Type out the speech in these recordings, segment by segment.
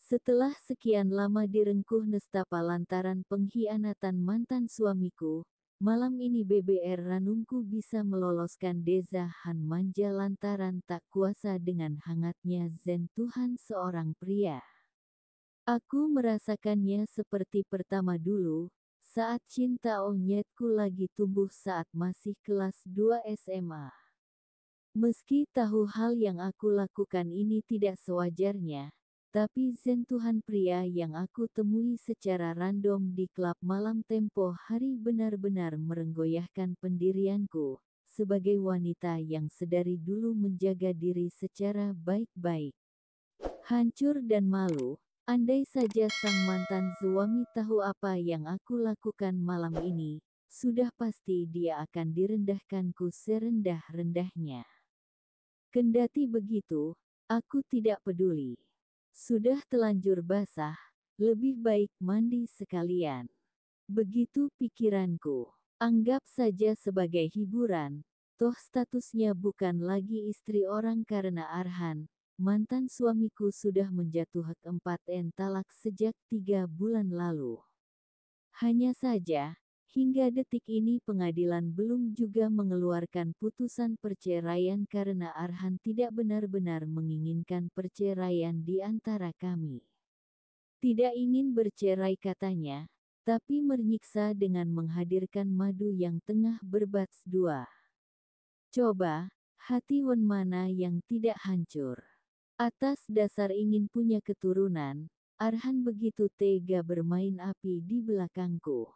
Setelah sekian lama direngkuh nestapa lantaran pengkhianatan mantan suamiku, malam ini BBR Ranungku bisa meloloskan Deza Han Manja lantaran tak kuasa dengan hangatnya zen Tuhan seorang pria. Aku merasakannya seperti pertama dulu, saat cinta onyetku lagi tumbuh saat masih kelas 2 SMA. Meski tahu hal yang aku lakukan ini tidak sewajarnya, tapi zen Tuhan pria yang aku temui secara random di klub malam tempo hari benar-benar merenggoyahkan pendirianku, sebagai wanita yang sedari dulu menjaga diri secara baik-baik. Hancur dan malu, andai saja sang mantan suami tahu apa yang aku lakukan malam ini, sudah pasti dia akan direndahkanku serendah-rendahnya. Kendati begitu, aku tidak peduli. Sudah telanjur basah, lebih baik mandi sekalian. Begitu pikiranku. Anggap saja sebagai hiburan, toh statusnya bukan lagi istri orang karena Arhan, mantan suamiku sudah menjatuhkan 4 talak sejak 3 bulan lalu. Hanya saja, hingga detik ini pengadilan belum juga mengeluarkan putusan perceraian karena Arhan tidak benar-benar menginginkan perceraian di antara kami. Tidak ingin bercerai katanya, tapi menyiksa dengan menghadirkan madu yang tengah berbats 2. Coba, hati Wen mana yang tidak hancur? Atas dasar ingin punya keturunan, Arhan begitu tega bermain api di belakangku.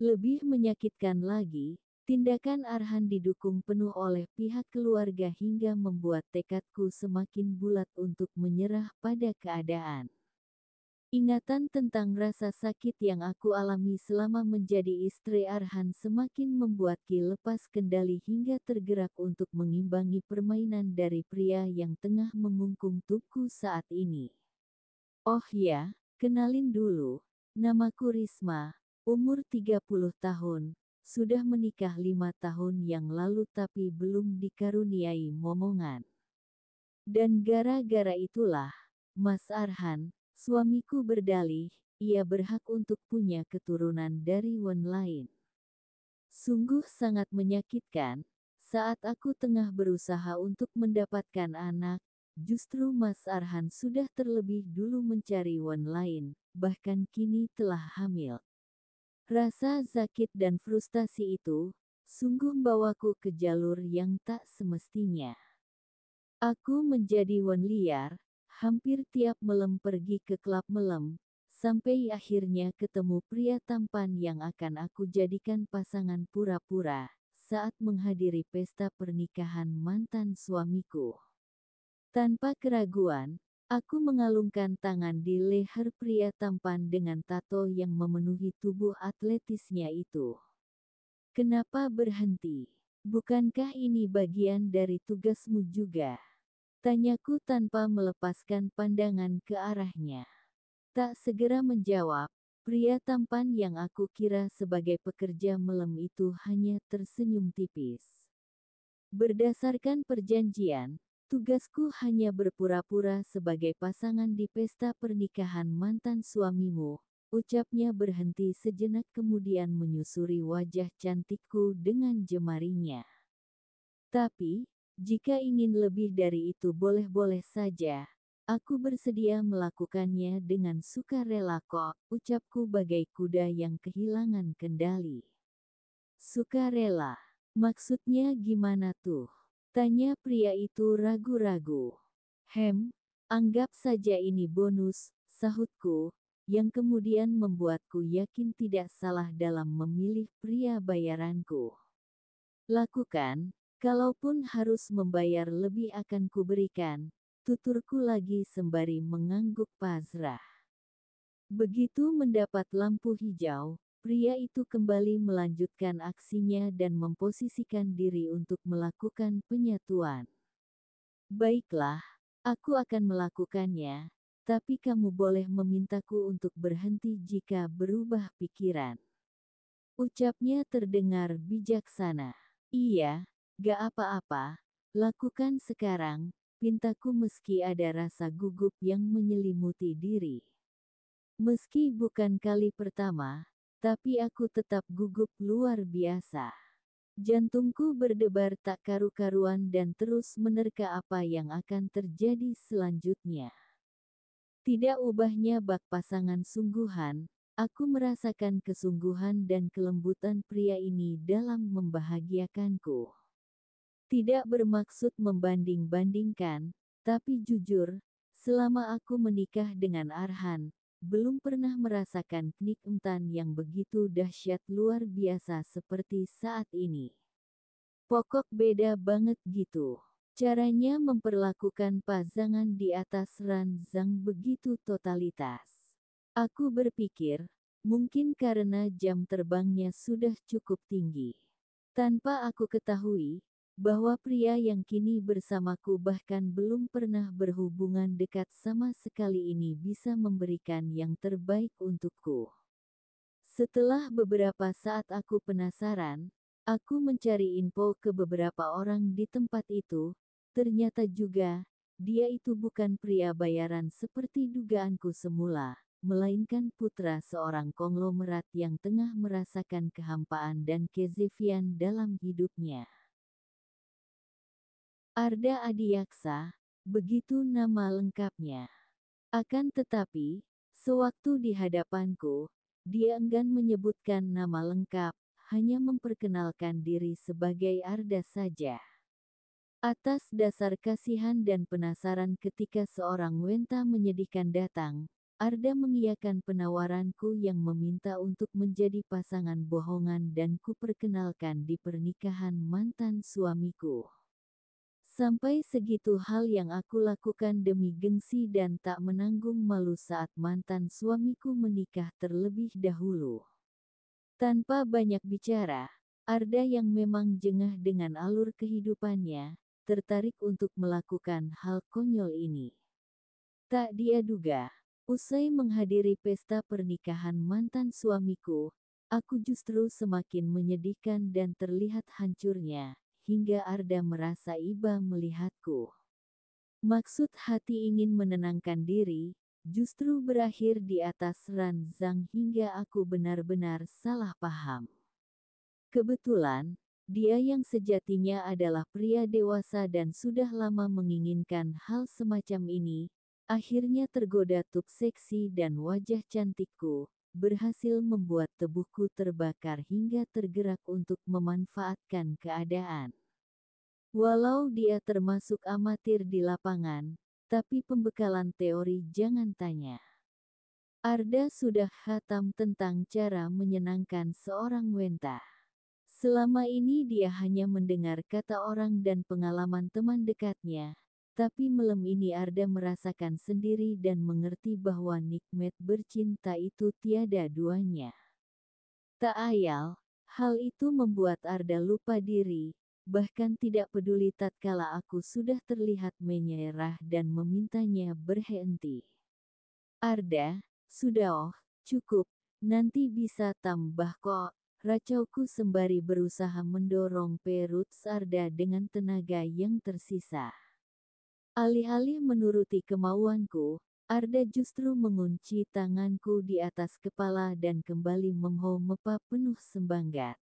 Lebih menyakitkan lagi, tindakan Arhan didukung penuh oleh pihak keluarga hingga membuat tekadku semakin bulat untuk menyerah pada keadaan. Ingatan tentang rasa sakit yang aku alami selama menjadi istri Arhan semakin membuatku lepas kendali hingga tergerak untuk mengimbangi permainan dari pria yang tengah mengungkung tubuhku saat ini. Oh ya, kenalin dulu, namaku Risma. Umur 30 tahun, sudah menikah 5 tahun yang lalu tapi belum dikaruniai momongan. Dan gara-gara itulah, Mas Arhan, suamiku berdalih, ia berhak untuk punya keturunan dari Wen lain. Sungguh sangat menyakitkan, saat aku tengah berusaha untuk mendapatkan anak, justru Mas Arhan sudah terlebih dulu mencari Wen lain, bahkan kini telah hamil. Rasa sakit dan frustasi itu, sungguh membawaku ke jalur yang tak semestinya. Aku menjadi Wen liar, hampir tiap malam pergi ke klub malam, sampai akhirnya ketemu pria tampan yang akan aku jadikan pasangan pura-pura, saat menghadiri pesta pernikahan mantan suamiku. Tanpa keraguan, aku mengalungkan tangan di leher pria tampan dengan tato yang memenuhi tubuh atletisnya itu. Kenapa berhenti? Bukankah ini bagian dari tugasmu juga? Tanyaku tanpa melepaskan pandangan ke arahnya. Tak segera menjawab, pria tampan yang aku kira sebagai pekerja malam itu hanya tersenyum tipis. Berdasarkan perjanjian, tugasku hanya berpura-pura sebagai pasangan di pesta pernikahan mantan suamimu, ucapnya berhenti sejenak kemudian menyusuri wajah cantikku dengan jemarinya. Tapi, jika ingin lebih dari itu boleh-boleh saja, aku bersedia melakukannya dengan sukarela kok, ucapku bagai kuda yang kehilangan kendali. Sukarela, maksudnya gimana tuh? Tanya pria itu ragu-ragu. Anggap saja ini bonus, sahutku, yang kemudian membuatku yakin tidak salah dalam memilih pria bayaranku. Lakukan, kalaupun harus membayar lebih akan kuberikan, tuturku lagi sembari mengangguk pasrah. Begitu mendapat lampu hijau, pria itu kembali melanjutkan aksinya dan memposisikan diri untuk melakukan penyatuan. Baiklah, aku akan melakukannya, tapi kamu boleh memintaku untuk berhenti jika berubah pikiran. Ucapnya terdengar bijaksana. Iya, gak apa-apa, lakukan sekarang, pintaku meski ada rasa gugup yang menyelimuti diri. Meski bukan kali pertama, tapi aku tetap gugup luar biasa. Jantungku berdebar tak karu-karuan dan terus menerka apa yang akan terjadi selanjutnya. Tidak ubahnya bak pasangan sungguhan, aku merasakan kesungguhan dan kelembutan pria ini dalam membahagiakanku. Tidak bermaksud membanding-bandingkan, tapi jujur, selama aku menikah dengan Arhan, belum pernah merasakan kenikmatan yang begitu dahsyat luar biasa seperti saat ini. Pokok beda banget gitu. Caranya memperlakukan pasangan di atas ranjang begitu totalitas. Aku berpikir, mungkin karena jam terbangnya sudah cukup tinggi. Tanpa aku ketahui, bahwa pria yang kini bersamaku bahkan belum pernah berhubungan dekat sama sekali ini bisa memberikan yang terbaik untukku. Setelah beberapa saat aku penasaran, aku mencari info ke beberapa orang di tempat itu. Ternyata juga, dia itu bukan pria bayaran seperti dugaanku semula, melainkan putra seorang konglomerat yang tengah merasakan kehampaan dan kesepian dalam hidupnya. Arda Adiaksa, begitu nama lengkapnya. Akan tetapi, sewaktu di hadapanku, dia enggan menyebutkan nama lengkap, hanya memperkenalkan diri sebagai Arda saja. Atas dasar kasihan dan penasaran ketika seorang wanita menyedihkan datang, Arda mengiyakan penawaranku yang meminta untuk menjadi pasangan bohongan dan kuperkenalkan di pernikahan mantan suamiku. Sampai segitu hal yang aku lakukan demi gengsi dan tak menanggung malu saat mantan suamiku menikah terlebih dahulu. Tanpa banyak bicara, Arda yang memang jengah dengan alur kehidupannya, tertarik untuk melakukan hal konyol ini. Tak dia duga, usai menghadiri pesta pernikahan mantan suamiku, aku justru semakin menyedihkan dan terlihat hancurnya, hingga Arda merasa iba melihatku. Maksud hati ingin menenangkan diri, justru berakhir di atas ranjang hingga aku benar-benar salah paham. Kebetulan, dia yang sejatinya adalah pria dewasa dan sudah lama menginginkan hal semacam ini, akhirnya tergoda tubuh seksi dan wajah cantikku, berhasil membuat tubuhku terbakar hingga tergerak untuk memanfaatkan keadaan. Walau dia termasuk amatir di lapangan, tapi pembekalan teori jangan tanya. Arda sudah khatam tentang cara menyenangkan seorang wanita. Selama ini dia hanya mendengar kata orang dan pengalaman teman dekatnya, tapi malam ini Arda merasakan sendiri dan mengerti bahwa nikmat bercinta itu tiada duanya. Tak ayal, hal itu membuat Arda lupa diri, bahkan tidak peduli tatkala aku sudah terlihat menyerah dan memintanya berhenti. Arda, sudah cukup, nanti bisa tambah kok. Racauku sembari berusaha mendorong perut Arda dengan tenaga yang tersisa. Alih-alih menuruti kemauanku, Arda justru mengunci tanganku di atas kepala dan kembali memohon penuh semangat.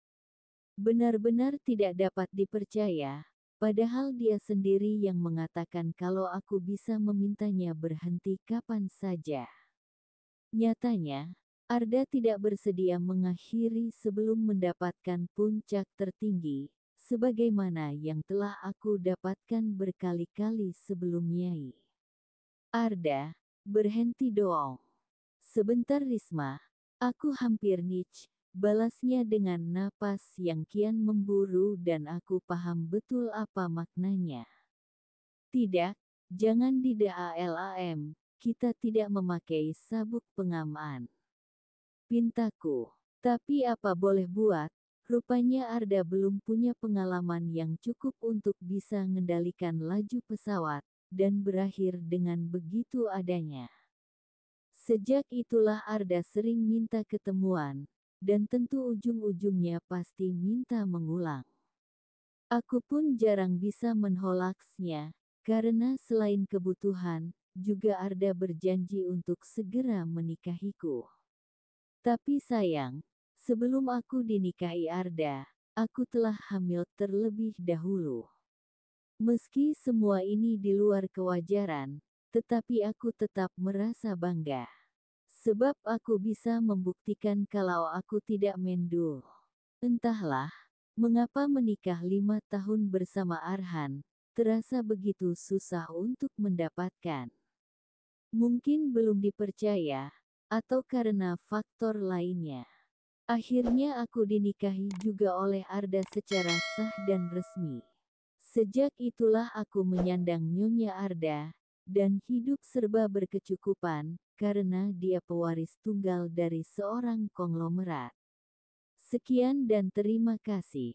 Benar-benar tidak dapat dipercaya, padahal dia sendiri yang mengatakan kalau aku bisa memintanya berhenti kapan saja. Nyatanya, Arda tidak bersedia mengakhiri sebelum mendapatkan puncak tertinggi, sebagaimana yang telah aku dapatkan berkali-kali sebelumnya. Arda, berhenti dong. Sebentar Risma, aku hampir niche, balasnya dengan napas yang kian memburu dan aku paham betul apa maknanya. Tidak, jangan di DALAM, kita tidak memakai sabuk pengaman. Pintaku. Tapi apa boleh buat, rupanya Arda belum punya pengalaman yang cukup untuk bisa mengendalikan laju pesawat, dan berakhir dengan begitu adanya. Sejak itulah Arda sering minta ketemuan, dan tentu ujung-ujungnya pasti minta mengulang. Aku pun jarang bisa menolaknya, Karena selain kebutuhan, juga Arda berjanji untuk segera menikahiku. Tapi sayang, sebelum aku dinikahi Arda, aku telah hamil terlebih dahulu. Meski semua ini di luar kewajaran, tetapi aku tetap merasa bangga. Sebab aku bisa membuktikan kalau aku tidak mendul. Entahlah, mengapa menikah 5 tahun bersama Arhan, terasa begitu susah untuk mendapatkan. Mungkin belum dipercaya, atau karena faktor lainnya. Akhirnya aku dinikahi juga oleh Arda secara sah dan resmi. Sejak itulah aku menyandang Nyonya Arda, dan hidup serba berkecukupan, karena dia pewaris tunggal dari seorang konglomerat. Sekian dan terima kasih.